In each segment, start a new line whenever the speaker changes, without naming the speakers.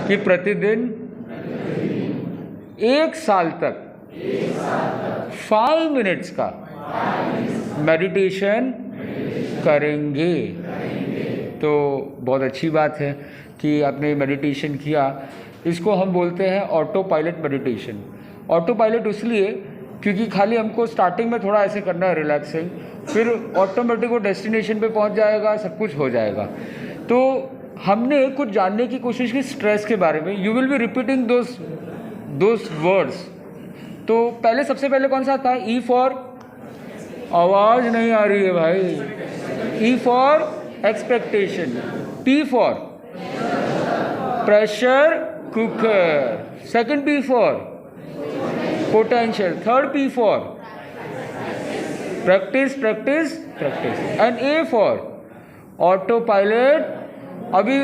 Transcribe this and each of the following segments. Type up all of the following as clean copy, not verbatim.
कि प्रतिदिन 1 साल तक 5 मिनट्स का मेडिटेशन करेंगे। तो बहुत अच्छी बात है कि आपने मेडिटेशन किया। इसको हम बोलते हैं auto pilot meditation. Auto pilot इसलिए क्योंकि खाली हमको स्टार्टिंग में थोड़ा ऐसे करना है रिलैक्सिंग, फिर ऑटोमेटिक वो डेस्टिनेशन पे पहुंच जाएगा, सब कुछ हो जाएगा। तो हमने कुछ जानने की कोशिश की स्ट्रेस के बारे में। You will be repeating those words. तो पहले सबसे पहले कौन सा था? ई फॉर, आवाज़ नहीं आ रही है भाई। E for expectation, P for pressure cooker, second P for potential, third P for practice practice practice, and A for auto pilot. अभी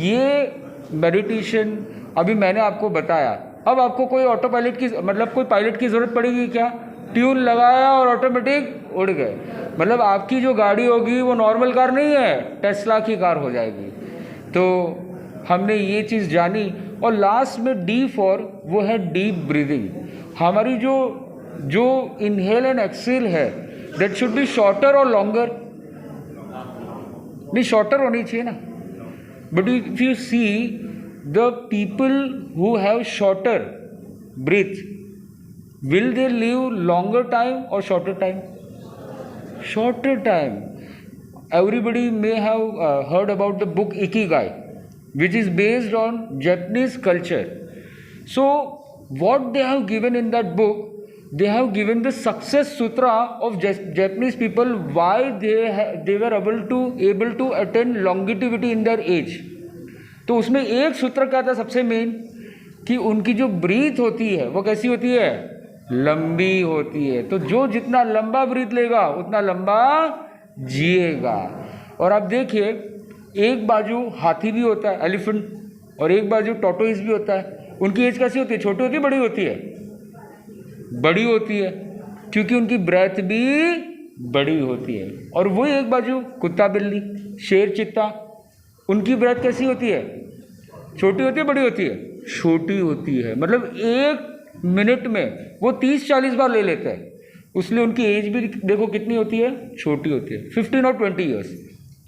ये मेडिटेशन अभी मैंने आपको बताया, अब आपको कोई ऑटो पायलट की मतलब कोई पायलट की ज़रूरत पड़ेगी क्या? ट्यून लगाया और ऑटोमेटिक उड़ गए। मतलब आपकी जो गाड़ी होगी वो नॉर्मल कार नहीं है, टेस्ला की कार हो जाएगी। तो हमने ये चीज़ जानी। और लास्ट में डी फॉर वो है डीप ब्रीदिंग। हमारी जो इनहेल एंड एक्सेल है दैट शुड बी शॉर्टर और लॉन्गर। नहीं, शॉर्टर होनी चाहिए ना। But if you see the people who have shorter breath, will they live longer time or shorter time? Shorter time. Everybody may have heard about the book Ikigai, which is based on Japanese culture. So what they have given in that book, they have given the success sutra of Japanese people, why they were able to attain longevity in their age. तो उसमें एक सूत्र क्या था सबसे main, कि उनकी जो ब्रीथ होती है वो कैसी होती है? लंबी होती है। तो जो जितना लंबा ब्रीथ लेगा उतना लंबा जिएगा। और आप देखिए, एक बाजू हाथी भी होता है, एलिफेंट, और एक बाजू टॉर्टोइस भी होता है। उनकी एज कैसी होती है? छोटी होती है, बड़ी होती है? बड़ी होती है, क्योंकि उनकी ब्रेथ भी बड़ी होती है। और वही एक बाजू कुत्ता, बिल्ली, शेर, चीता, उनकी ब्रेथ कैसी होती है? छोटी होती है, बड़ी होती है? छोटी होती है। मतलब 1 मिनट में वो 30-40 बार ले लेते हैं, इसलिए उनकी एज भी देखो कितनी होती है? छोटी होती है, 15 और 20 ईयर्स।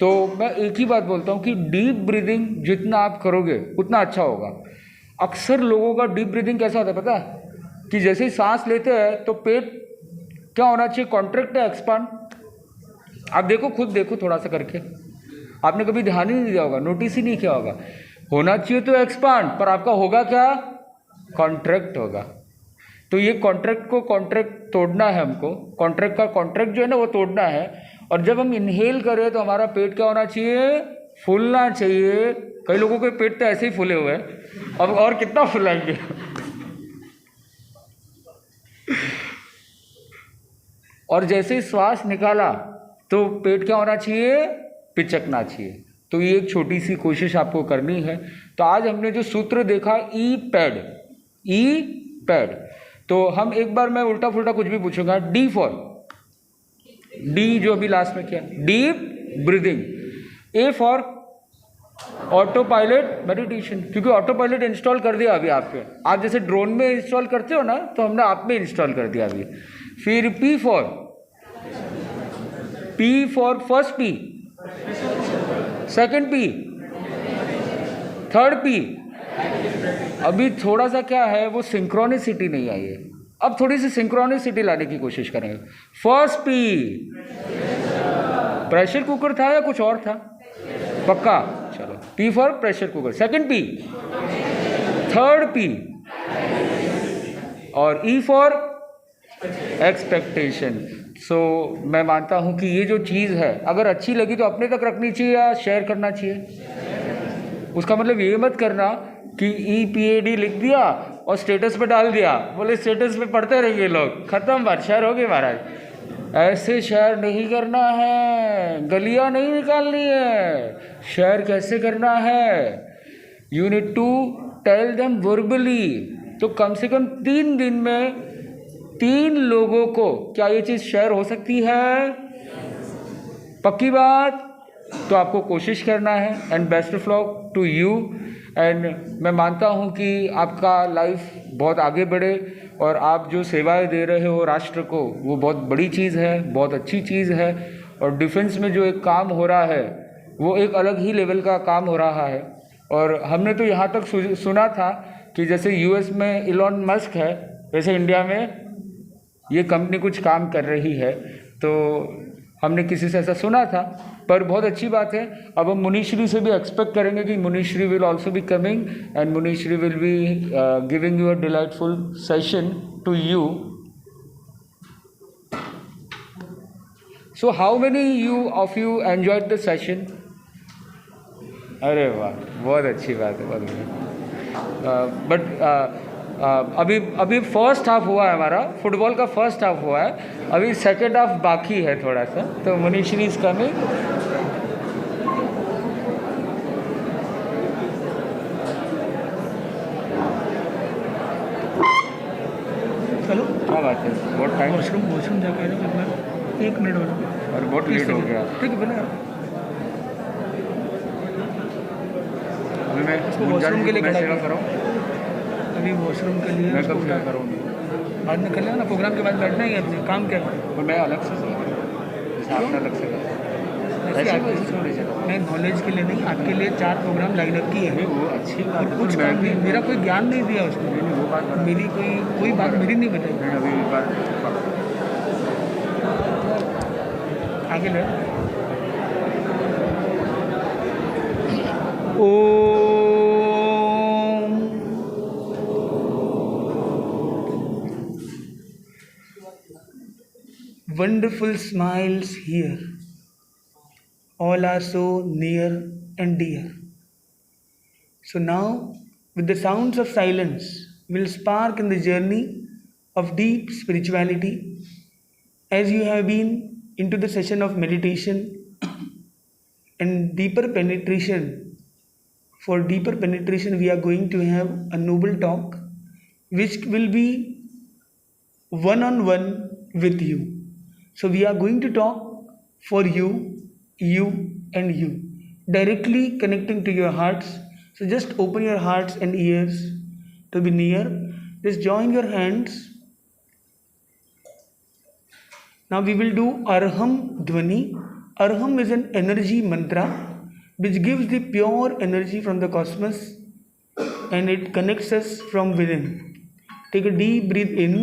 तो मैं एक ही बात बोलता हूँ कि डीप ब्रीदिंग जितना आप करोगे उतना अच्छा होगा। अक्सर लोगों का डीप ब्रीदिंग कैसा होता है पता है? कि जैसे ही सांस लेते हैं तो पेट क्या होना चाहिए? कॉन्ट्रैक्ट या एक्सपांड? आप देखो, खुद देखो थोड़ा सा करके, आपने कभी ध्यान ही नहीं दिया होगा, नोटिस ही नहीं किया होगा। होना चाहिए तो एक्सपांड, पर आपका होगा क्या? कॉन्ट्रैक्ट होगा। तो ये कॉन्ट्रैक्ट तोड़ना है हमको। कॉन्ट्रैक्ट का कॉन्ट्रैक्ट जो है ना वो तोड़ना है। और जब हम इनहेल करें तो हमारा पेट क्या होना चाहिए? फूलना चाहिए। कई लोगों के पेट तो ऐसे ही फूले हुए हैं, अब और कितना फुलाएंगे? और जैसे ही श्वास निकाला तो पेट क्या होना चाहिए? पिचकना चाहिए। तो ये एक छोटी सी कोशिश आपको करनी है। तो आज हमने जो सूत्र देखा, ई पैड। तो हम एक बार, मैं उल्टा फुल्टा कुछ भी पूछूंगा। डी फॉर, डी जो अभी लास्ट में किया, deep breathing. A for auto pilot meditation, क्योंकि ऑटो पायलट इंस्टॉल कर दिया अभी आप पे। आप जैसे ड्रोन में इंस्टॉल करते हो ना, तो हमने आप में इंस्टॉल कर दिया अभी। फिर P for first P, second P, third P. अभी थोड़ा सा क्या है, वो सिंक्रोनिसिटी नहीं आई है। अब थोड़ी सी सिंक्रोनिसिटी लाने की कोशिश करेंगे। फर्स्ट पी प्रेशर कुकर था या कुछ और था? पक्का? चलो, P for pressure cooker, second P, third P, और ई फॉर एक्सपेक्टेशन। सो मैं मानता हूँ कि ये जो चीज़ है अगर अच्छी लगी तो अपने तक रखनी चाहिए या शेयर करना चाहिए। उसका मतलब ये मत करना कि EPAD लिख दिया और स्टेटस पे डाल दिया, बोले स्टेटस पे पढ़ते रहेंगे लोग, ख़त्म, बात शेयर हो गई महाराज। ऐसे शेयर नहीं करना है, गलियाँ नहीं निकालनी है। शेयर कैसे करना है? You need to tell them verbally. तो कम से कम 3 दिन में 3 लोगों को क्या ये चीज़ शेयर हो सकती है? पक्की बात? तो आपको कोशिश करना है। And best of luck to you. And मैं मानता हूँ कि आपका लाइफ बहुत आगे बढ़े और आप जो सेवाएं दे रहे हो राष्ट्र को वो बहुत बड़ी चीज़ है, बहुत अच्छी चीज़ है। और डिफेंस में जो एक काम हो रहा है वो एक अलग ही लेवल का काम हो रहा है। और हमने तो यहाँ तक सुना था कि जैसे यूएस में इलॉन मस्क है, वैसे इंडिया में ये कंपनी कुछ काम कर रही है। तो हमने किसी से ऐसा सुना था, पर बहुत अच्छी बात है। अब हम मुनीश्री से भी एक्सपेक्ट करेंगे कि Munishri will also be coming and Munishri will be giving you a delightful session to you. So how many of you enjoyed the session? अरे वाह, बहुत अच्छी बात है, बहुत बढ़िया। बट अभी फर्स्ट हाफ हुआ है हमारा, फुटबॉल का फर्स्ट हाफ हुआ है, अभी सेकेंड हाफ बाकी है थोड़ा सा। तो मुनीश्री इज कमिंग।
चलो
क्या बात है, बहुत टाइम,
वॉशरूम जाके आने के बाद 1 मिनट
और बहुत लेट हो गया।
ठीक है पहले
अभी मैं
वॉशरूम के लिए खड़ा
सेवा करूँ,
अभी वॉशरूम के लिए
मैं कब सेवा करूँ?
बाद में कर लेना, प्रोग्राम के बाद बैठना ही है अपने काम क्या है।
और मैं अलग से सेवा करूँ, जैसे आपने अलग से करा, ऐसे कोई छोड़ दीजिए।
मैं नॉलेज के लिए नहीं, आपके लिए 4 प्रोग्राम लाइन अप की है।
नहीं वो अच्छी बात
और
है,
कुछ
तो मैं
काम
भी
नहीं, मेरा कोई ज्ञान नहीं दिया उसने,
नहीं वो बात बता-
मेरी कोई बात मेरी नहीं बताई।
नहीं, अभी एक बार
आगे ले wonderful smiles here, all are so near and dear. So now, with the sounds of silence, will spark in the journey of deep spirituality. As you have been into the session of meditation and deeper penetration, for deeper penetration, we are going to have a noble talk which will be one on one with you. So, we are going to talk for you, and you, directly connecting to your hearts. So, just open your hearts and ears to be near. Just join your hands. Now, we will do Arham Dhvani. Arham is an energy mantra which gives the pure energy from the cosmos and it connects us from within. Take a deep breath in.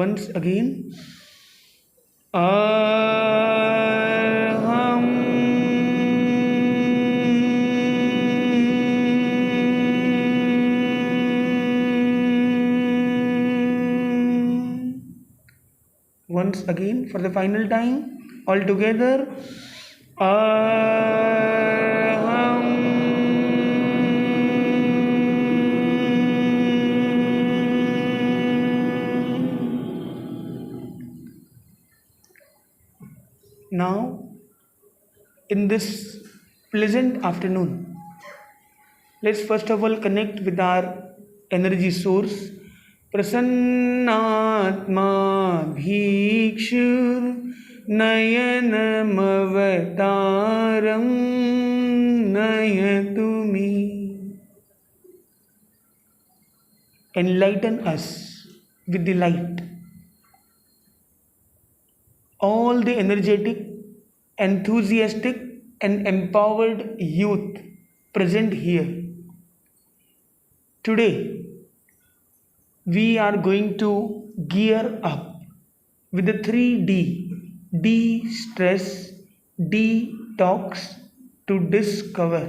Once again. Once again for the final time, all together. Now, in this pleasant afternoon, let's first of all connect with our energy source. प्रसन्नात्मा भीक्षुर नयनमवतारं नयतु मे. Enlighten us with the light. All the energetic, enthusiastic and empowered youth present here. Today, we are going to gear up with the 3D: de-stress, detox, to discover.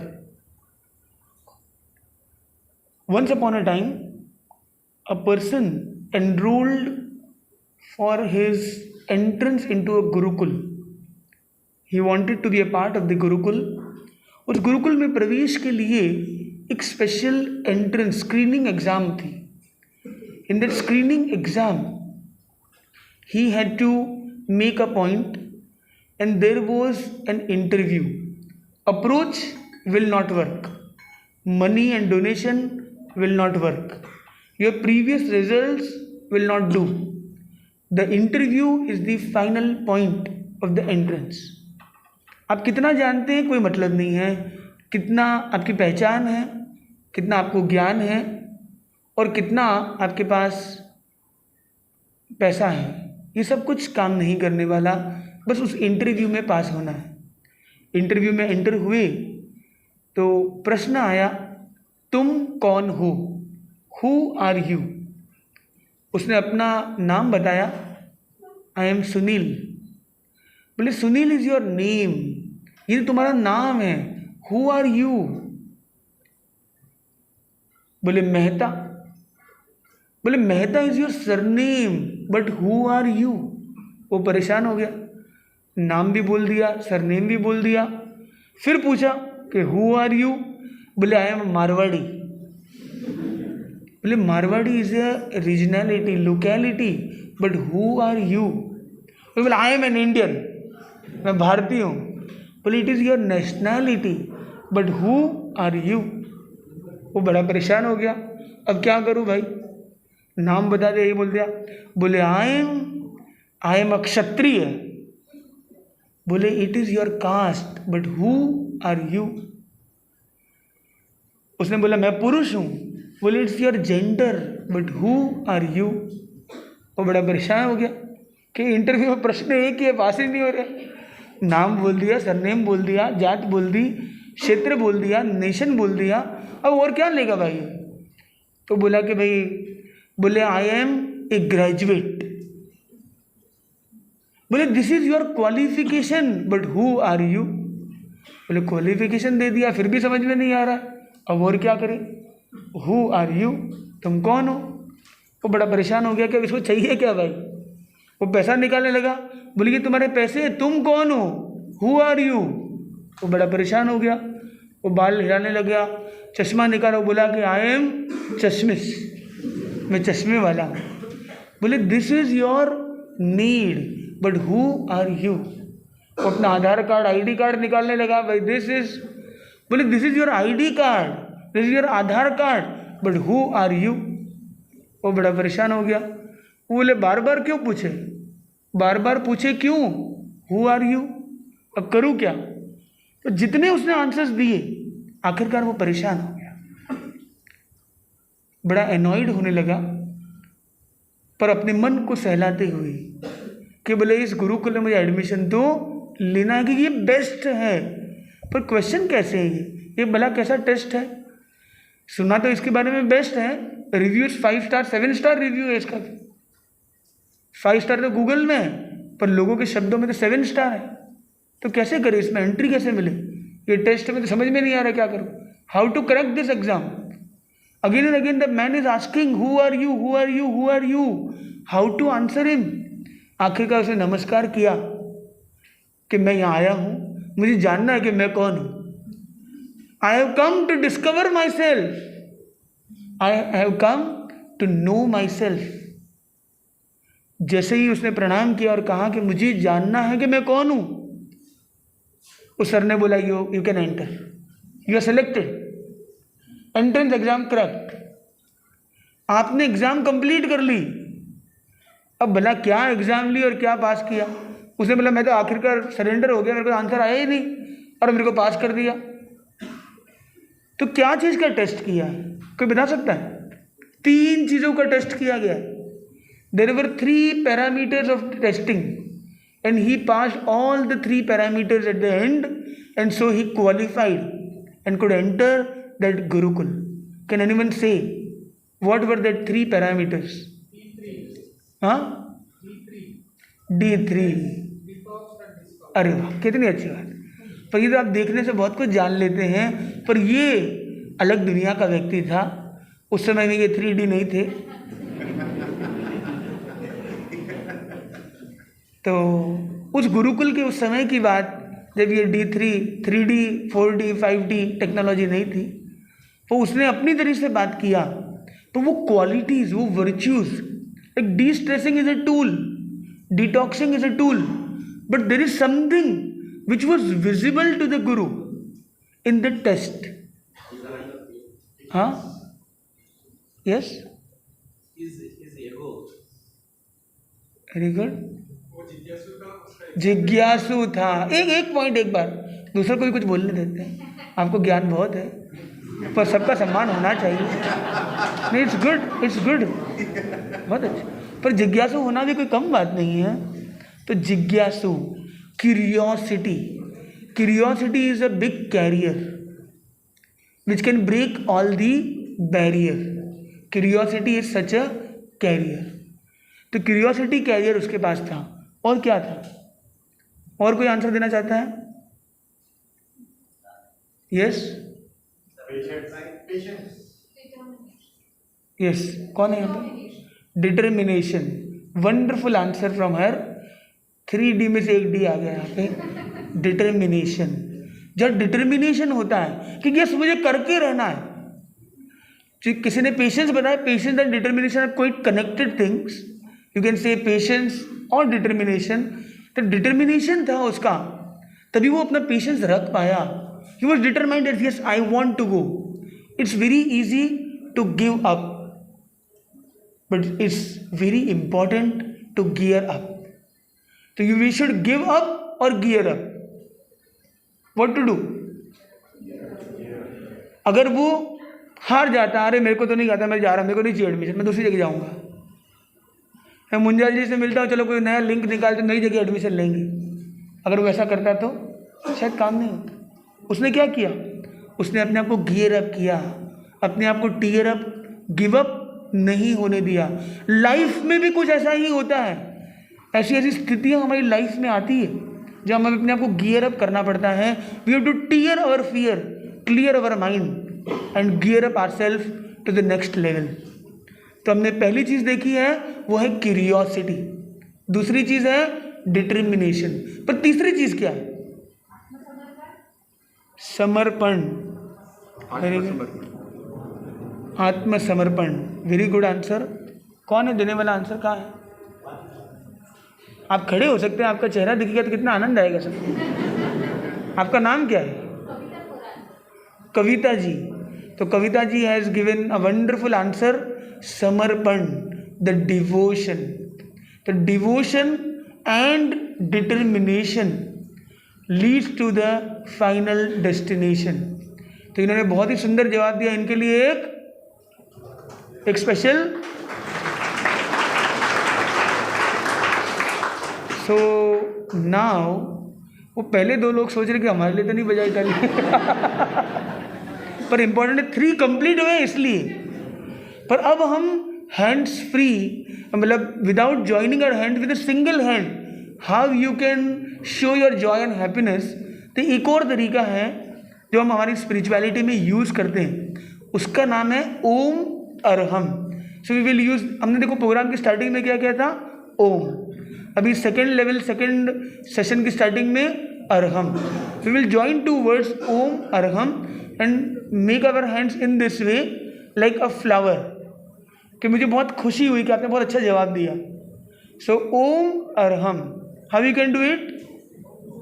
Once upon a time, a person enrolled for his entrance into a Gurukul. He wanted to be a part of the Gurukul. उस गुरुकुल में प्रवेश के लिए एक special entrance screening exam थी. In that screening exam, he had to make a point and there was an interview. Approach will not work. Money and donation will not work. Your previous results will not do. The interview is the final point of the entrance. आप कितना जानते हैं कोई मतलब नहीं है, कितना आपकी पहचान है, कितना आपको ज्ञान है और कितना आपके पास पैसा है, ये सब कुछ काम नहीं करने वाला. बस उस इंटरव्यू में पास होना है. इंटरव्यू में एंटर हुए तो प्रश्न आया, तुम कौन हो, हु आर यू. उसने अपना नाम बताया, आई एम सुनील. बोले सुनील इज योर नेम, ये तो तुम्हारा नाम है. Who are you. बोले मेहता. बोले Mehta is your surname but who are you. वो परेशान हो गया, नाम भी बोल दिया, सरनेम भी बोल दिया. फिर पूछा कि हु आर यू. बोले आई एम मारवाड़ी. बोले Marwari is a regionality, locality, but who are you. बोले आई एम एन इंडियन, मैं भारतीय हूँ. बोले it is your nationality but who are you. वो बड़ा परेशान हो गया, अब क्या करूँ भाई, नाम बता दिया, ये बोल दिया. बोले आई एम अ क्षत्रिय. बोले it is your caste but who are you. उसने बोला मैं पुरुष हूँ. बोले it's your gender but who are you. वो बड़ा परेशान हो गया कि इंटरव्यू में प्रश्न एक ही है, पास ही नहीं हो रहे. नाम बोल दिया, सरनेम बोल दिया, जात बोल दी, क्षेत्र बोल दिया, नेशन बोल दिया, अब और क्या लेगा भाई. तो बोला कि भाई, बोले आई एम ए ग्रेजुएट. बोले this is your qualification but who are you. बोले क्वालिफिकेशन दे दिया, फिर भी समझ में नहीं आ रहा, अब और क्या करें. हु आर यू, तुम कौन हो. वो बड़ा परेशान हो गया कि इसको चाहिए क्या भाई. वो पैसा निकालने लगा. बोले कि तुम्हारे पैसे, तुम कौन हो, हु आर यू. वो बड़ा परेशान हो गया, वो बाल हिलाने लग गया, चश्मा निकाला, बोला कि आई एम चश्मिश, मैं चश्मे वाला हूँ. बोले this is your need but who are you. वो अपना आधार कार्ड, आईडी कार्ड निकालने लगा. भाई दिस इज, बोले this is your ID card, this is your Aadhaar card but who are you. वो बड़ा परेशान हो गया. वो बोले बार बार क्यों पूछे, बार बार पूछे क्यों, हु आर यू, अब करूँ क्या. तो जितने उसने आंसर्स दिए, आखिरकार वो परेशान हो गया, बड़ा एनॉयड होने लगा. पर अपने मन को सहलाते हुए कि बोले इस गुरुकुल में मुझे एडमिशन तो लेना है कि ये बेस्ट है, पर क्वेश्चन कैसे है, ये भला कैसा टेस्ट है. सुना तो इसके बारे में बेस्ट है, रिव्यूज 5 स्टार 7 स्टार रिव्यू है इसका. 5 स्टार तो गूगल में है, पर लोगों के शब्दों में तो 7 स्टार है. तो कैसे करें, इसमें एंट्री कैसे मिले. ये टेस्ट में तो समझ में नहीं आ रहा क्या करूँ. How to correct this exam. Again and again the man is asking who are you, who are you, who are you, how to answer him. आखिरकार उसने नमस्कार किया कि मैं यहाँ आया हूँ, मुझे जानना है कि मैं कौन हूँ. I have come to discover myself, I have come to know myself. जैसे ही उसने प्रणाम किया और कहा कि मुझे जानना है कि मैं कौन हूँ, उस सर ने बोला you can enter, you are selected, entrance exam cracked. आपने एग्जाम कंप्लीट कर ली. अब भला क्या एग्जाम ली और क्या पास किया. उसने बोला मैं तो आखिरकार सरेंडर हो गया, मेरे को आंसर आया ही नहीं और मेरे को पास कर दिया. तो क्या चीज़ का टेस्ट किया है, कोई बता सकता है. 3 चीज़ों का टेस्ट किया गया. There were 3 parameters of testing and he passed all the 3 parameters at the end, and so he qualified and could enter that Gurukul. Can anyone say what were that 3 parameters? हाँ, D3. अरे वाह, कितनी अच्छी बात. पर ये तो आप देखने से बहुत कुछ जान लेते हैं, पर ये अलग दुनिया का व्यक्ति था. उस समय में ये 3D नहीं थे. तो उस गुरुकुल के उस समय की बात, जब ये D3, 3D, 4D, 5D technology नहीं थी, तो उसने अपनी तरीके से बात किया. तो वो क्वालिटीज़, वो वर्च्यूज़, एक destressing is a tool, detoxing is a tool, but there is something which was visible to the guru in the test. हाँ, यस, वेरी गुड, जिज्ञासु था। एक पॉइंट एक बार, दूसरे को भी कुछ बोलने देते हैं। आपको ज्ञान बहुत है, पर सबका सम्मान होना चाहिए। नहीं, इट्स गुड, इट्स गुड, बहुत अच्छा। पर जिज्ञासु होना भी कोई कम बात नहीं है। तो जिज्ञासु, curiosity, curiosity is a big carrier which can break all the barrier. Curiosity is such a carrier. तो क्यूरियोसिटी कैरियर उसके पास था। और क्या था? और कोई आंसर देना चाहता है? यस, यस, कौन है यहाँ पर? Determination. Wonderful answer from her. 3D में से एक डी आ गया यहाँ पे, डिटर्मिनेशन। जब डिटर्मिनेशन होता है कि यस मुझे करके रहना है। किसी ने पेशेंस बताया, patience and determination are quite connected things. You can say patience और डिटर्मिनेशन। तो डिटर्मिनेशन था उसका, तभी वो अपना पेशेंस रख पाया। He was determined that yes I want to go. It's very easy to give up, but it's very important to gear up. तो वी शुड गिव अप और gear up. What to do? अगर वो हार जाता, अरे मेरे को तो नहीं आता, मैं जा रहा, मेरे को नहीं चाहिए एडमिशन, मैं दूसरी जगह जाऊंगा। मैं मुंजाल जी से मिलता हूँ, चलो कोई नया लिंक निकाल तो नई जगह एडमिशन लेंगे। अगर वो ऐसा करता तो शायद काम नहीं होता। उसने क्या किया? उसने अपने आप को गियर अप किया, अपने आप को टीयर अप, गिव अप नहीं होने दिया। लाइफ में भी कुछ ऐसा ही होता है। ऐसी ऐसी स्थितियाँ हमारी लाइफ में आती है जब हमें अपने आप को गियर अप करना पड़ता है। We have to tear our fear, clear our mind and gear up ourselves to the next level. तो हमने पहली चीज़ देखी है वो है क्यूरियोसिटी, दूसरी चीज़ है डिटर्मिनेशन, पर तीसरी चीज़ क्या है? समर्पण। आत्मसमर्पण। Very good answer. कौन है देने वाला? आंसर कहाँ है? आप खड़े हो सकते हैं, आपका चेहरा दिखेगा तो कितना आनंद आएगा सबको। आपका नाम क्या है? कविता जी। तो Kavita ji has given a wonderful answer, समर्पण, द डिवोशन। तो devotion and determination leads to the final destination. तो इन्होंने बहुत ही सुंदर जवाब दिया। इनके लिए एक स्पेशल। सो नाउ वो पहले दो लोग सोच रहे कि हमारे लिए तो नहीं बजाई ताली पर इंपॉर्टेंट है 3 कंप्लीट हुए इसलिए। पर अब हम हैंड्स फ्री, मतलब without joining our hand, with a single hand, how you can show your joy and happiness. तो एक और तरीका है जो हम हमारी स्पिरिचुअलिटी में यूज़ करते हैं, उसका नाम है ओम Arham. So we will use, हमने देखो प्रोग्राम की स्टार्टिंग में क्या किया था? ओम। अभी सेकेंड लेवल, सेकेंड सेशन की स्टार्टिंग में Arham. We will join 2 words Om Arham and make our hands in this way like a flower. कि मुझे बहुत खुशी हुई कि आपने बहुत अच्छा जवाब दिया। So Om Arham, how you can do it?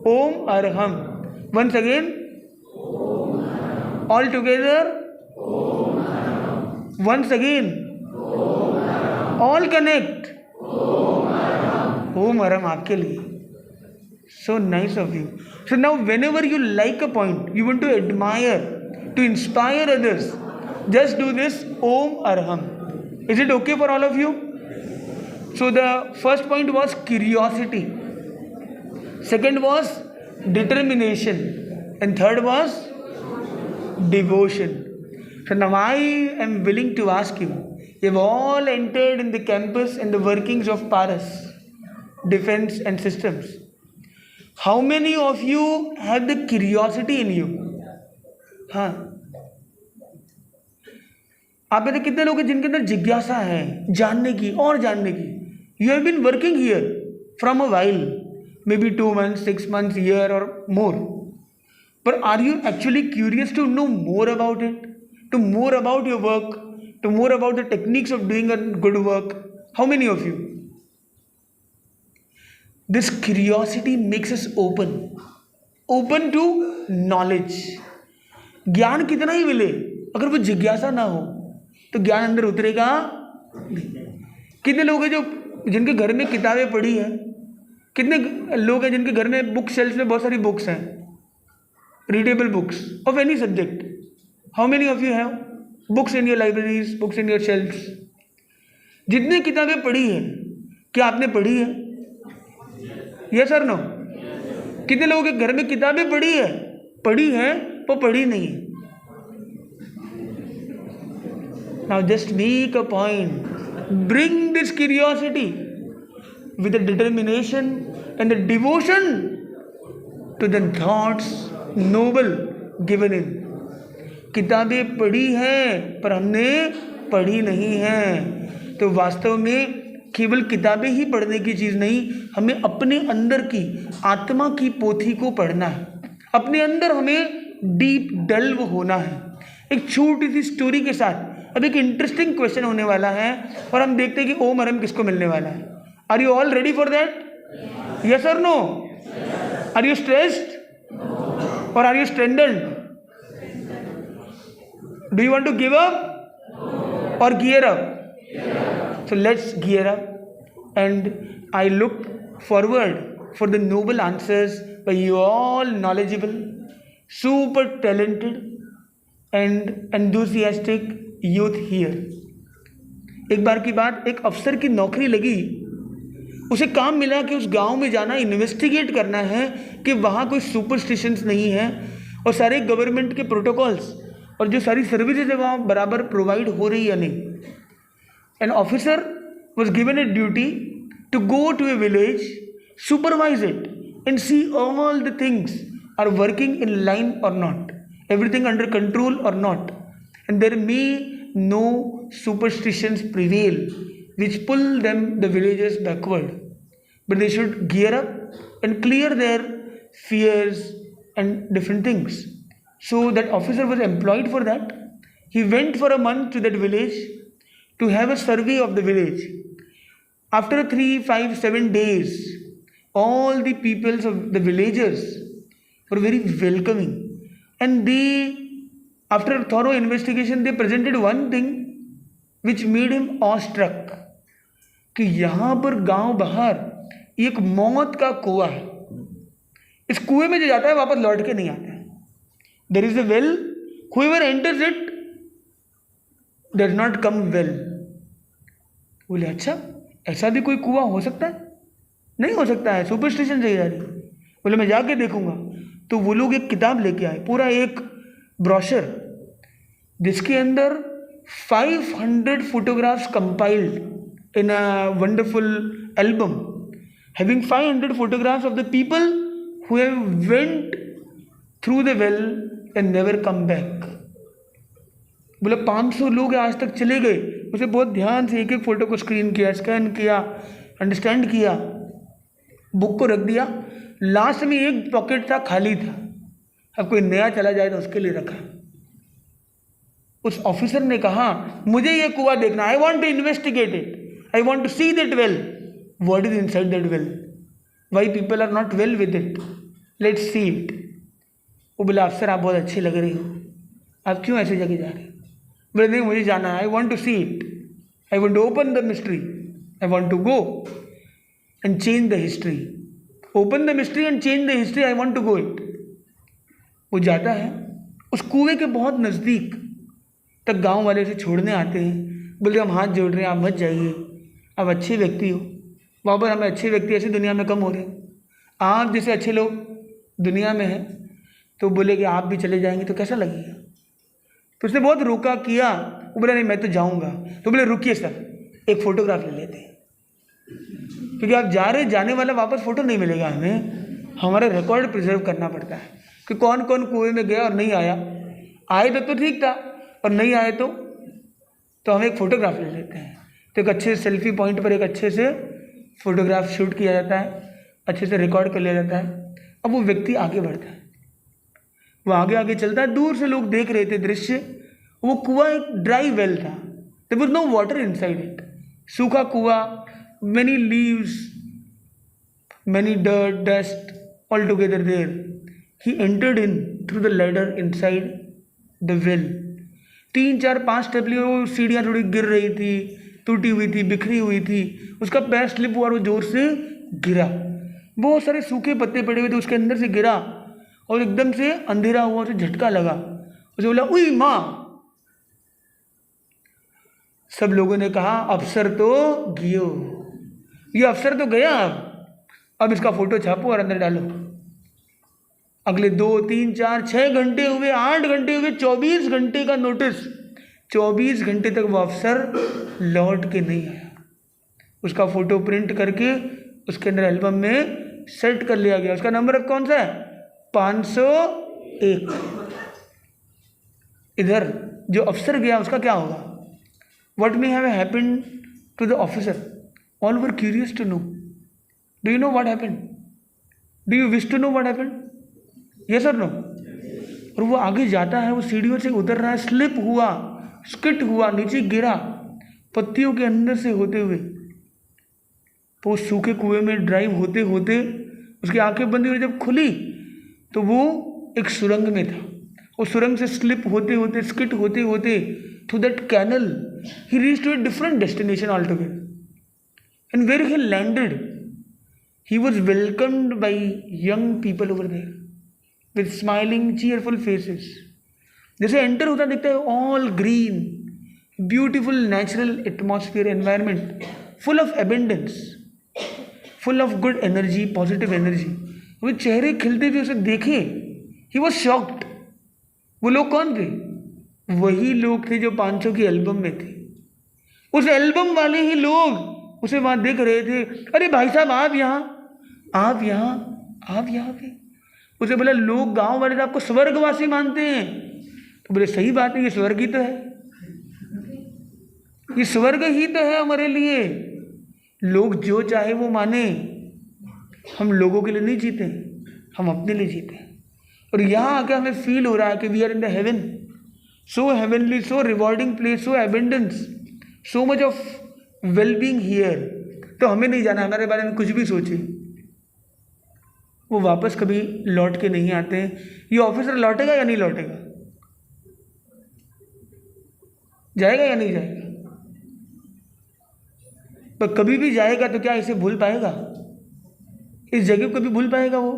Om Arham. Once again, all together, once again, all connect, Om Arham आपके लिए। So nice of you. So now whenever you like a point, you want to admire, to inspire others, just do this Om Arham. Is it okay for all of you? So the first point was curiosity, second was determination, and third was devotion. So now I am willing to ask you, you've all entered in the campus and the workings of Paras, defense and systems. How many of you have the curiosity in you? हाँ, आप में से कितने लोग हैं जिनके अंदर जिज्ञासा है जानने की और जानने की? You have been working here from a while, maybe 2 months, 6 months, year or more. But are you actually curious to know more about it, to more about your work, to more about the techniques of doing a good work? How many of you? This curiosity makes us open to knowledge. ज्ञान कितना ही मिले, अगर वो जिज्ञासा ना हो तो ज्ञान अंदर उतरेगा कितने लोग हैं जो जिनके घर में किताबें पड़ी हैं? कितने लोग हैं जिनके घर में बुक शेल्फ में बहुत सारी बुक्स हैं, readable books of any subject? How many of you have books in your libraries, books in your shelfs? जितने किताबें पढ़ी है, क्या आपने पढ़ी है? Yes or no? कितने लोगों के घर में किताबें पढ़ी है वो पढ़ी नहीं है? Now just make a point, bring this curiosity with the determination and the devotion to the thoughts noble given in. किताबें पढ़ी हैं पर हमने पढ़ी नहीं है। तो वास्तव में केवल किताबें ही पढ़ने की चीज़ नहीं, हमें अपने अंदर की आत्मा की पोथी को पढ़ना है। अपने अंदर हमें डीप डेल्व होना है। एक छोटी सी स्टोरी के साथ अब एक इंटरेस्टिंग क्वेश्चन होने वाला है और हम देखते हैं कि ओम अरम किसको मिलने वाला है। Are you all ready for that? Yes or no? Are you stressed or are you stranded? Do you want to give up और gear up? So let's gear up, and I look forward for the noble answers by you all knowledgeable, super talented and enthusiastic youth here. एक बार की बात, एक अफसर की नौकरी लगी, उसे काम मिला कि उस गांव में जाना, इन्वेस्टिगेट करना है कि वहाँ कोई सुपरस्टिशंस नहीं है और सारे गवर्नमेंट के प्रोटोकॉल्स और जो सारी सर्विसेज है वहाँ बराबर प्रोवाइड हो रही है नहीं। An officer was given a duty to go to a village, supervise it, and see all the things are working in line or not, everything under control or not, and there may no superstitions prevail which pull the villagers backward, but they should gear up and clear their fears and different things. So that officer was employed for that. He went for a month to that village to have a survey of the village. After 3, 5, 7 days, all the peoples of the villagers were very welcoming, and they, after a thorough investigation, they presented one thing which made him awestruck, कि यहाँ पर गांव बाहर एक मौत का कुआं है। इस कुएं में जो जाता है वापस लौट के नहीं आता है। There is a well, whoever enters it does not come well. बोले अच्छा, ऐसा भी कोई कुआं हो सकता है? नहीं हो सकता है, सुपरस्टिशन से जा रही। बोले मैं जाके देखूंगा। तो वो लोग एक किताब लेके आए, पूरा एक ब्रोशर, जिसके अंदर 500 photographs compiled in a wonderful album, having 500 photographs of the people who have went through the well and never come back. बोले 500 लोग आज तक चले गए, उसे बहुत ध्यान से एक एक फोटो को स्क्रीन किया, स्कैन किया, अंडरस्टैंड किया, बुक को रख दिया। लास्ट में एक पॉकेट था, खाली था। अब कोई नया चला जाए तो उसके लिए रखा। उस ऑफिसर ने कहा मुझे ये कुआं देखना, I want to investigate it, I want to see that well, what is inside that well, why people are not well with it, let's see it. वो बोला अफसर आप बहुत अच्छे लग रहे हो, आप क्यों ऐसी जगह जा रहे हो? बोले नहीं मुझे जाना है, I want to see it, I want to open the mystery, I want to go and change the history, open the mystery and change the history, I want to go it. वो जाता है, उस कुएं के बहुत नज़दीक तक गांव वाले उसे छोड़ने आते हैं। बोलते हम हाथ जोड़ रहे हैं, आप मत जाइए, आप अच्छे व्यक्ति हो। वापस हमें अच्छे व्यक्ति ऐसे दुनिया में कम हो रहे हैं, आप जैसे अच्छे लोग दुनिया में हैं। तो बोले कि आप भी चले जाएंगे तो कैसा लगेगा? तो उसने बहुत रोका किया, वो बोला नहीं मैं तो जाऊंगा। तो बोले रुकिए सर, एक फ़ोटोग्राफ ले लेते हैं, क्योंकि आप जा रहे, जाने वाला वापस फ़ोटो नहीं मिलेगा हमें, हमारा रिकॉर्ड प्रिजर्व करना पड़ता है कि कौन कौन कुएं में गया और नहीं आया। आए तो ठीक था, और नहीं आए तो हम एक फ़ोटोग्राफ ले लेते हैं। तो एक अच्छे सेल्फी पॉइंट पर एक अच्छे से फ़ोटोग्राफ शूट किया जाता है, अच्छे से रिकॉर्ड कर लिया जाता है। अब वो व्यक्ति आगे बढ़ता है, वो आगे आगे चलता है। दूर से लोग देख रहे थे दृश्य, वो कुआं एक ड्राई वेल था, there was no water inside it, सूखा कुआं, many leaves, many dirt, dust, all together there. He entered in through the ladder inside the well. 3, 4, 5 step लिए, वो सीढ़ियाँ थोड़ी गिर रही थी, टूटी हुई थी, बिखरी हुई थी। उसका पैर स्लिप हुआ और वो जोर से गिरा। बहुत सारे सूखे पत्ते पड़े हुए थे, उसके अंदर से गिरा और एकदम से अंधेरा हुआ, उसे झटका लगा। उसे बोला उई माँ। सब लोगों ने कहा अफसर तो गियो, ये अफसर तो गया, अब इसका फोटो छापो और अंदर डालो। अगले 2, 3, 4, 6 घंटे हुए, 8 घंटे हुए, 24 घंटे का नोटिस। 24 घंटे तक वो अफसर लौट के नहीं आया। उसका फोटो प्रिंट करके उसके अंदर एल्बम में सेट कर लिया गया। उसका नंबर अब कौन सा है? 501। इधर जो अफसर गया उसका क्या होगा? What may have happened to the officer? All were curious to know. Do you know what happened? Do you wish to know what happened? Yes or no? और वो आगे जाता है, वो सीढ़ियों से उतर रहा है, स्लिप हुआ, स्किट हुआ, नीचे गिरा पत्तियों के अंदर से होते हुए। तो उस सूखे कुएं में ड्राइव होते होते उसकी आंखें बंद हुई, जब खुली तो वो एक सुरंग में था। उस सुरंग से स्लिप होते होते, स्किट होते होते through that canal he reached to a different destination altogether. And where he landed, he was welcomed by young people over there with smiling, cheerful faces. जैसे एंटर होता दिखता है, all green, beautiful natural atmosphere, environment, full of abundance, full of good energy, positive energy. वो चेहरे खिलते हुए उसे देखे, he was shocked. वो लोग कौन थे? वही लोग थे जो 500 की एल्बम में थे। उस एल्बम वाले ही लोग उसे वहां देख रहे थे। अरे भाई साहब, आप यहाँ पे। उसे बोला लोग गांव वाले तो आपको स्वर्गवासी मानते हैं। तो बोले सही बात है, ये स्वर्ग ही तो है, ये स्वर्ग ही तो है हमारे लिए। लोग जो चाहे वो माने, हम लोगों के लिए नहीं जीते, हम अपने लिए जीते हैं। और यहाँ आके हमें फील हो रहा है कि we are in the heaven, so heavenly, so rewarding place, so abundance, so much of well-being here. तो हमें नहीं जाना, हमारे बारे में कुछ भी सोचे, वो वापस कभी लौट के नहीं आते। ये ऑफिसर लौटेगा या नहीं लौटेगा? जाएगा या नहीं जाएगा? पर कभी भी जाएगा तो क्या इसे भूल पाएगा? इस जगह को कभी भूल पाएगा वो?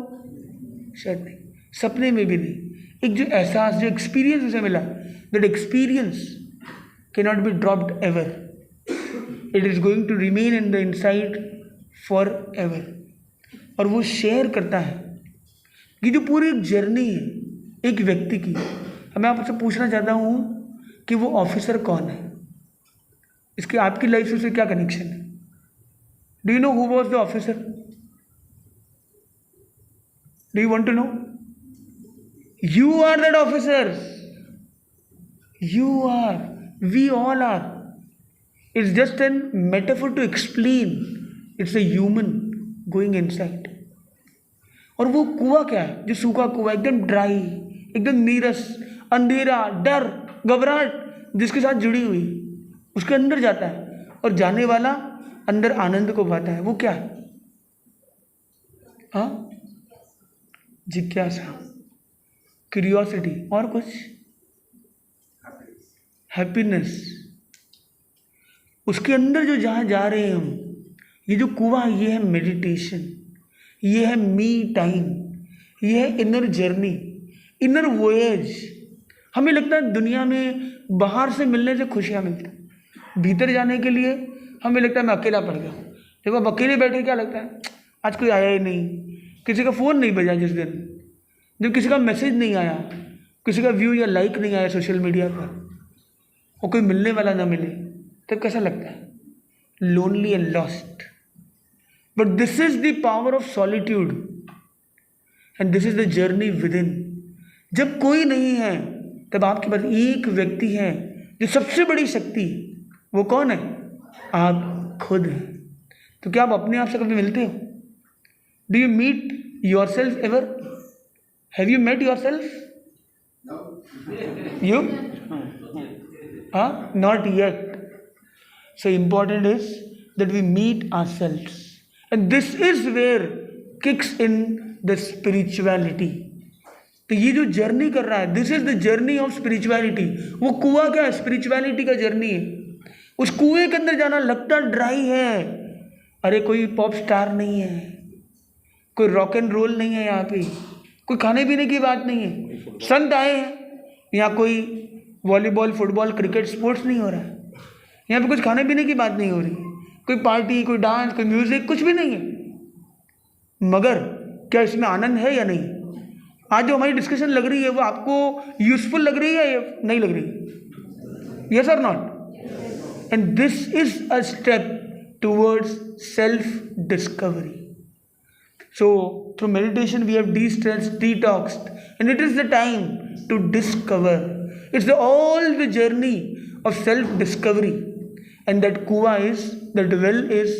शायद नहीं, सपने में भी नहीं। एक जो एहसास, जो एक्सपीरियंस उसे मिला, that experience cannot be dropped ever. It is going to remain in the inside forever. और वो शेयर करता है कि जो पूरी एक जर्नी है एक व्यक्ति की। मैं आपसे पूछना चाहता हूँ कि वो ऑफिसर कौन है, इसके आपकी लाइफ से उसे क्या कनेक्शन है? Do you know who was the officer? Do you want to know? You are that officers. You are. We all are. It's just a metaphor to explain. It's a human going inside. और वो कुआं क्या है? जो सूखा कुआं, एकदम dry, एकदम नीरस, अंधेरा, डर, घबराहट जिसके साथ जुड़ी हुई, उसके अंदर जाता है और जाने वाला अंदर आनंद को पाता है। वो क्या है? हाँ, जिज्ञासा, क्यूरियोसिटी, और कुछ? हैप्पीनेस। उसके अंदर जो जहाँ जा रहे हैं हम, ये जो कुआं, ये है मेडिटेशन, ये है मी टाइम, ये है इनर जर्नी, इनर वोएज। हमें लगता है दुनिया में बाहर से मिलने से खुशियाँ मिलती हैं, भीतर जाने के लिए हमें लगता है मैं अकेला पड़ गया। जब आप अकेले बैठे क्या लगता है? आज कोई आया ही नहीं, किसी का फ़ोन नहीं बजा जिस दिन, जब किसी का मैसेज नहीं आया, किसी का व्यू या लाइक नहीं आया सोशल मीडिया पर, और कोई मिलने वाला ना मिले, तब कैसा लगता है? Lonely and lost. But this is the power of solitude and this is the journey with in. जब कोई नहीं है तब आपके पास एक व्यक्ति है जो सबसे बड़ी शक्ति। वो कौन है? आप खुद हैं। तो क्या आप अपने आप से कभी मिलते हो? Do you meet yourself ever? Have you met yourself? You? Not yet. So important is that we meet ourselves, and this is where kicks in the spirituality. तो ये जो जर्नी कर रहा है, this is the journey of spirituality. वो कुआं क्या है? स्पिरिचुअलिटी का जर्नी है। उस कुएं के अंदर जाना लगता ड्राई है, अरे कोई पॉप स्टार नहीं है, कोई रॉक एंड रोल नहीं है, यहाँ पे कोई खाने पीने की बात नहीं है, संत आए हैं, यहाँ कोई वॉलीबॉल फुटबॉल क्रिकेट स्पोर्ट्स नहीं हो रहा है, यहाँ पे कुछ खाने पीने की बात नहीं हो रही, कोई पार्टी कोई डांस कोई म्यूजिक कुछ भी नहीं है। मगर क्या इसमें आनंद है या नहीं? आज जो हमारी डिस्कशन लग रही है वो आपको यूजफुल लग रही है या नहीं लग रही? यस और not? And this is a step towards self discovery. So through meditation we have de-stressed, detoxed, and it is the time to discover. It's all the journey of self-discovery, and that kuwa is, that well is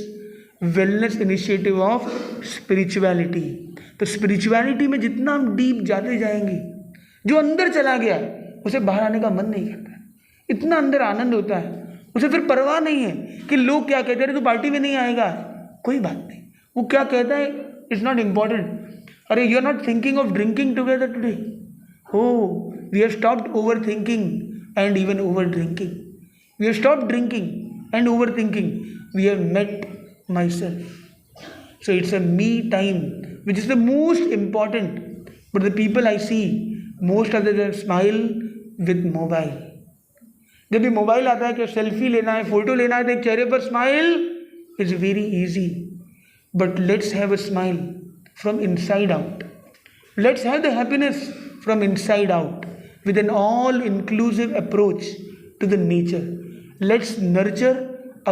wellness initiative of spirituality. तो spirituality में जितना हम deep जाते जाएंगे, जो अंदर चला गया उसे बाहर आने का मन नहीं करता, इतना अंदर आनंद होता है, उसे फिर परवाह नहीं है कि लोग क्या कहते हैं, तू पार्टी में नहीं आएगा, कोई बात नहीं, वो क्या कहता है it's not important. अरे you are not thinking of drinking together today. Oh, we have stopped overthinking and even over drinking. We have stopped drinking and overthinking. We have met myself. So it's a me time, which is the most important. But the people I see, most of them smile with mobile. जब भी mobile आता है कि selfie लेना है, photo लेना है, तो एक चेहरे पर smile is very easy. But let's have a smile from inside out. Let's have the happiness from inside out with an all-inclusive approach to the nature. Let's nurture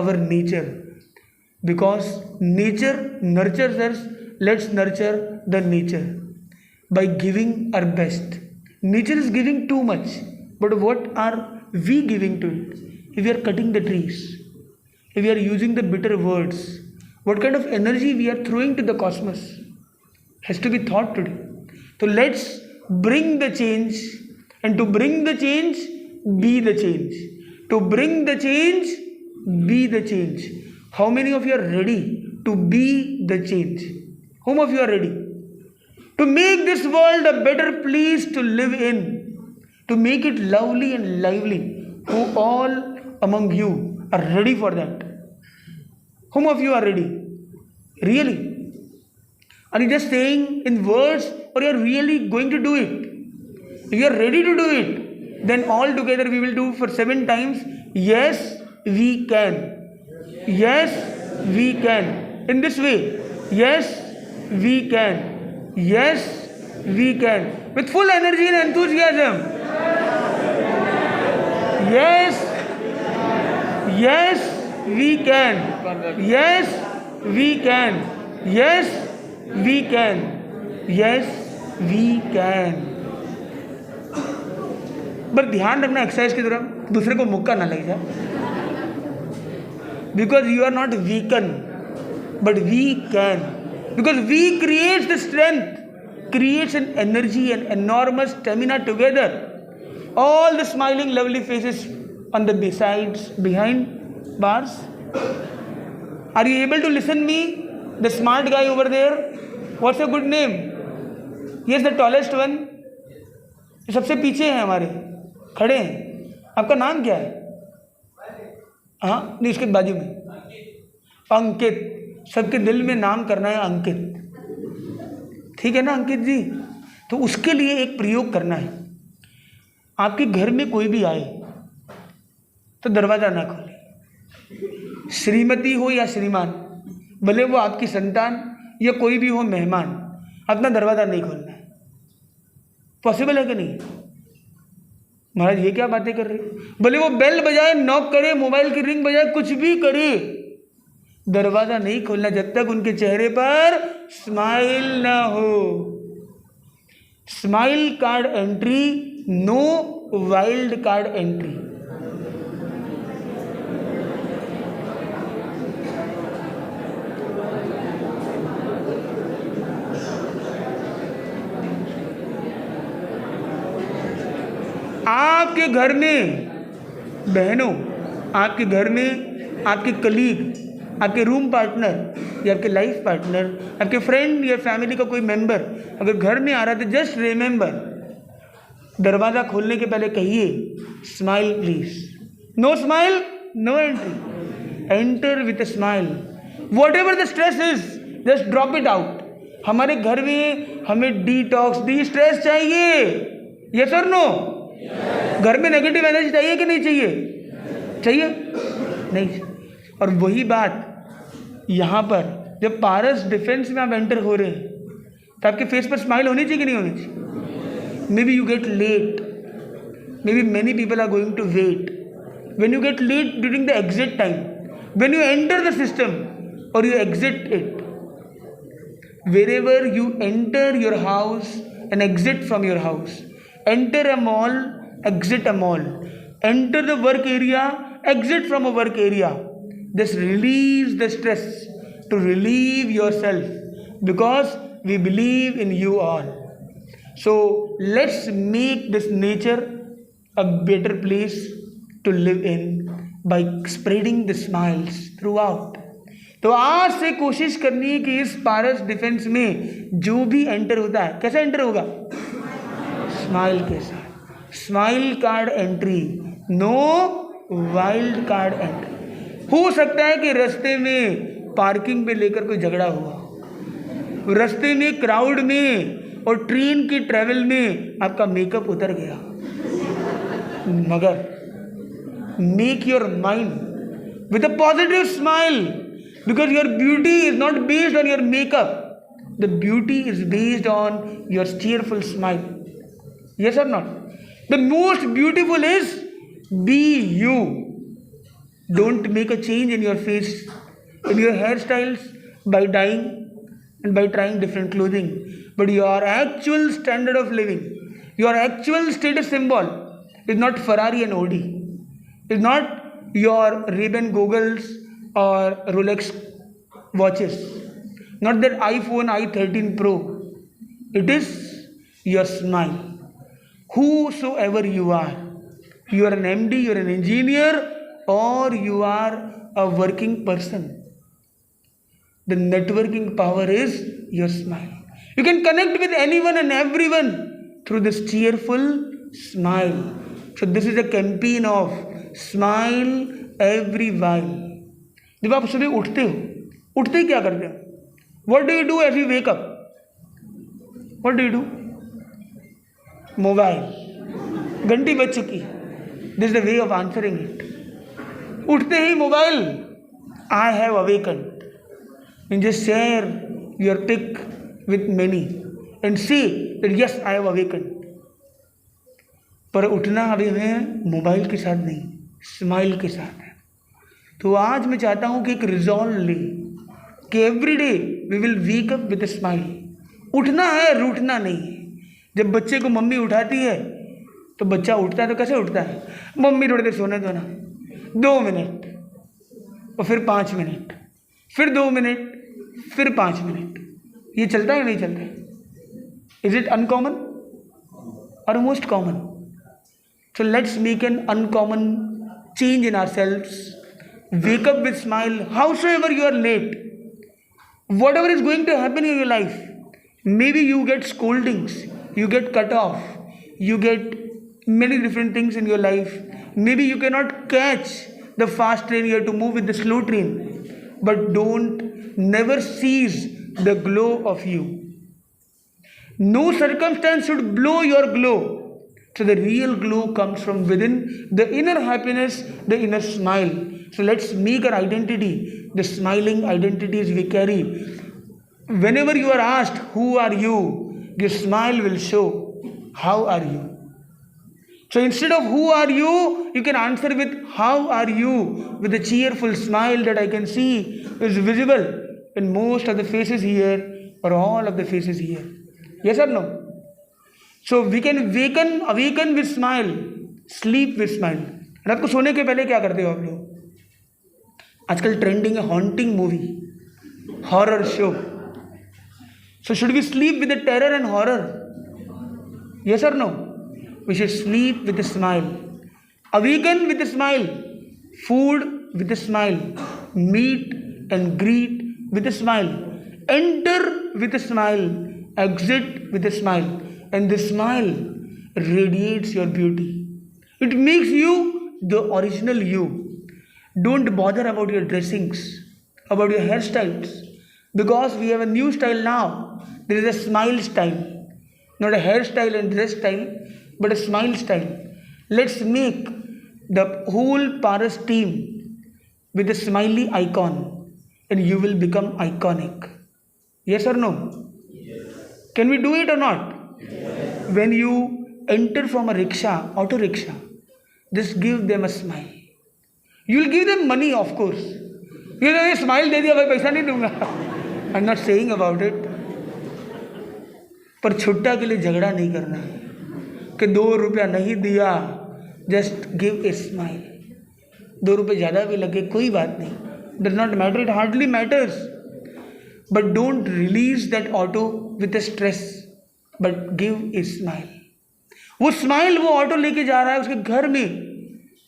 our nature, because nature nurtures us. Let's nurture the nature by giving our best. Nature is giving too much, but what are we giving to it? If we are cutting the trees, if we are using the bitter words, what kind of energy we are throwing to the cosmos has to be thought today. So let's bring the change, and to bring the change, be the change. To bring the change, be the change. How many of you are ready to be the change? Whom of you are ready to make this world a better place to live in, to make it lovely and lively? Who all among you are ready for that? Whom of you are ready? Really? Are you just saying in words, or you are really going to do it? If you are ready to do it, then all together we will do for 7 times. Yes, we can. Yes, we can. In this way. Yes, we can. Yes, we can. With full energy and enthusiasm. Yes, yes, we can. Yes, we can. Yes, we can. Yes, we can. पर ध्यान रखना exercise की तरफ दूसरे को मुक्का ना लग जाए, because you are not weaken but we can, because we creates the strength, creates an energy and enormous stamina together. All the smiling lovely faces on the besides behind bars. Are you able to listen me? The smart guy over there. What's your good name? Yes, the tallest one. सबसे पीछे हैं हमारे, खड़े हैं. आपका नाम क्या है? हाँ नहीं, उसके बाजू में अंकित. सबके दिल में नाम करना है अंकित. ठीक है ना अंकित जी? तो उसके लिए एक प्रयोग करना है. आपके घर में कोई भी आए तो दरवाज़ा ना खोले. श्रीमती हो या श्रीमान, भले वो आपकी संतान या कोई भी हो मेहमान, अपना दरवाज़ा नहीं खोलना है. पॉसिबल है कि नहीं? महाराज ये क्या बातें कर रहे हो? भले वो बेल बजाए, नॉक करे, मोबाइल की रिंग बजाए, कुछ भी करे, दरवाज़ा नहीं खोलना जब तक उनके चेहरे पर स्माइल ना हो. Smile card entry, no wild card entry. आपके घर में बहनों, आपके घर में आपके कलीग, आपके रूम पार्टनर या आपके लाइफ पार्टनर, आपके फ्रेंड या फैमिली का कोई मेंबर अगर घर में आ रहा है तो जस्ट रिमेंबर, दरवाज़ा खोलने के पहले कहिए smile please. No smile no entry. Enter with a smile. Whatever the stress is, just drop it out. हमारे घर में हमें डिटॉक्स डी स्ट्रेस चाहिए, यस और नो? घर में नेगेटिव एनर्जी चाहिए कि नहीं चाहिए? चाहिए नहीं? और वही बात यहाँ पर जब पारस डिफेंस में आप एंटर हो रहे हैं तो आपके फेस पर स्माइल होनी चाहिए कि नहीं होनी चाहिए? Maybe you get late, maybe many people are going to wait. When you get late during the exit time, when you enter the system or you exit it, wherever you enter your house and exit from your house, enter a mall, exit a mall, enter the work area, exit from a work area, just release the stress to relieve yourself, because we believe in you all. So let's make this nature a better place to live in by spreading the smiles throughout. तो आज से कोशिश करनी है कि इस पारस defence में जो भी एंटर होता है कैसे एंटर होगा? स्माइल के साथ. Smile card entry, no wild card entry. हो सकता है कि रास्ते में पार्किंग में लेकर कोई झगड़ा हुआ, रास्ते में क्राउड में और ट्रेन की ट्रेवल में आपका मेकअप उतर गया, मगर make your mind with a positive smile, because your beauty is not based on your makeup. The beauty is based on your cheerful smile. Yes or not? The most beautiful is be you. Don't make a change in your face, in your hairstyles, by dyeing and by trying different clothing, but your actual standard of living, your actual status symbol is not Ferrari and Audi. Is not your Ray-Ban goggles or Rolex watches, not that iPhone i13 Pro. It is your smile. Whosoever you are an MD, you are an engineer, or you are a working person, the networking power is your smile. You can connect with anyone and everyone through this cheerful smile. So this is a campaign of smile every while. जब आप सुबह उठते ही क्या करते हो? What do you do as you wake up? What do you do? Mobile, घंटी बज चुकी, this is the way of answering it. उठते ही mobile, I have awakened, and just share your pic with many and see that yes I have awakened. पर उठना अभी हमें mobile के साथ नहीं, स्माइल के साथ है. तो आज मैं चाहता हूँ कि एक रिजॉल्व ले कि every day we will wake up with a smile. उठना है, रूठना नहीं है. जब बच्चे को मम्मी उठाती है तो बच्चा उठता है तो कैसे उठता है? मम्मी थोड़ी देर सोने दो ना, 2 मिनट, और फिर 5 मिनट, फिर 2 मिनट, फिर 5 मिनट. ये चलता है नहीं चलता? इज इट अनकॉमन और most common? So let's make an uncommon change in ourselves. Wake up with smile. Howsoever you are late, whatever is going to happen in your life, maybe you get scoldings, you get cut off, you get many different things in your life. Maybe you cannot catch the fast train, you have to move with the slow train. But don't never cease the glow of you. No circumstance should blow your glow. So the real glow comes from within, the inner happiness, the inner smile. So let's make our identity the smiling identities we carry. Whenever you are asked, who are you? Your smile will show, how are you? So instead of who are you, you can answer with how are you, with a cheerful smile that I can see is visible in most of the faces here or all of the faces here. Yes or no? So we can awaken with smile, sleep with smile. रात को सोने के पहले क्या करते हो आप लोग? आजकल ट्रेंडिंग है haunting movie, horror show. So should we sleep with the terror and horror? Yes or no? We should sleep with a smile, awaken with a smile, food with a smile, meet and greet with a smile, enter with a smile, exit with a smile. And this smile radiates your beauty. It makes you the original you. Don't bother about your dressings, about your hairstyles, because we have a new style now. There is a smile style, not a hairstyle and dress style, but a smile style. Let's make the whole Paras team with a smiley icon, and you will become iconic. Yes or no? Can we do it or not? When you enter from a rickshaw, auto rickshaw, just give them a smile. You will give them money, of course. You will say, smile दे दिया भाई पैसा नहीं दूंगा. I'm not saying about it. पर छुट्टा के लिए झगड़ा नहीं करना है कि 2 रुपया नहीं दिया. Just give a smile. 2 रुपये ज़्यादा भी लगे कोई बात नहीं. Does not matter. It hardly matters. But don't release that auto with a stress. But give a smile. वो स्माइल वो ऑटो लेके जा रहा है, उसके घर में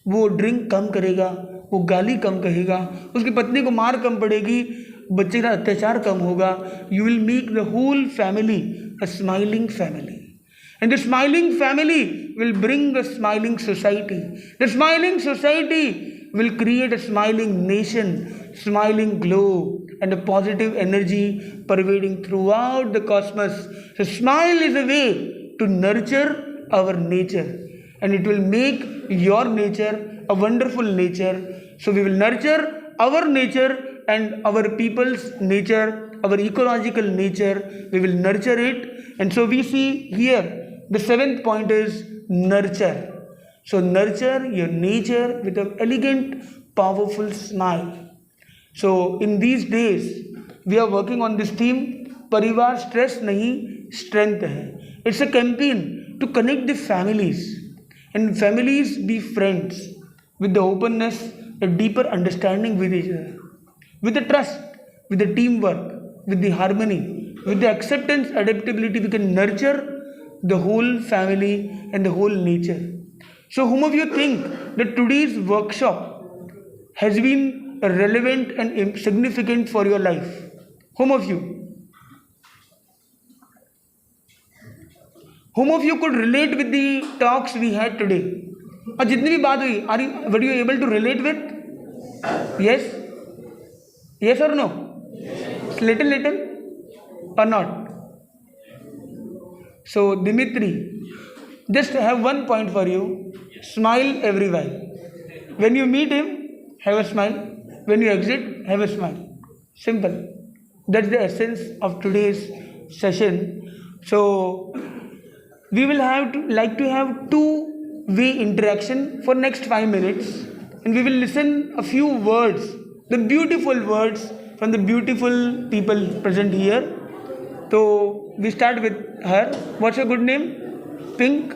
वो ड्रिंक कम करेगा, वो गाली कम कहेगा, उसकी पत्नी को मार कम पड़ेगी, बच्चे का अत्याचार कम होगा. You will make the whole family a smiling family. And the smiling family will bring a smiling society. The smiling society will create a smiling nation, smiling glow, and a positive energy pervading throughout the cosmos. So smile is a way to nurture our nature, and it will make your nature a wonderful nature. So we will nurture our nature and our people's nature, our ecological nature. We will nurture it. And so we see here the 7th point is nurture. So nurture your nature with an elegant, powerful smile. So in these days, we are working on this theme, परिवार stress नहीं, strength है. It's a campaign to connect the families, and families be friends with the openness, a deeper understanding with each other, with the trust, with the teamwork, with the harmony, with the acceptance, adaptability. We can nurture the whole family and the whole nature. So whom of you think that today's workshop has been relevant and significant for your life? Whom of you? Whom of you could relate with the talks we had today? और जितनी भी बात हुई, were you able to relate with? Yes? Yes or no? Little or not? So Dimitri, just have one point for you. Smile every while. When you meet him, have a smile. When you exit, have a smile. Simple. That's the essence of today's session. So we will like to have two-way interaction for next 5 minutes, and we will listen a few words, the beautiful words from the beautiful people present here. So we start with her. What's your good name? Pink.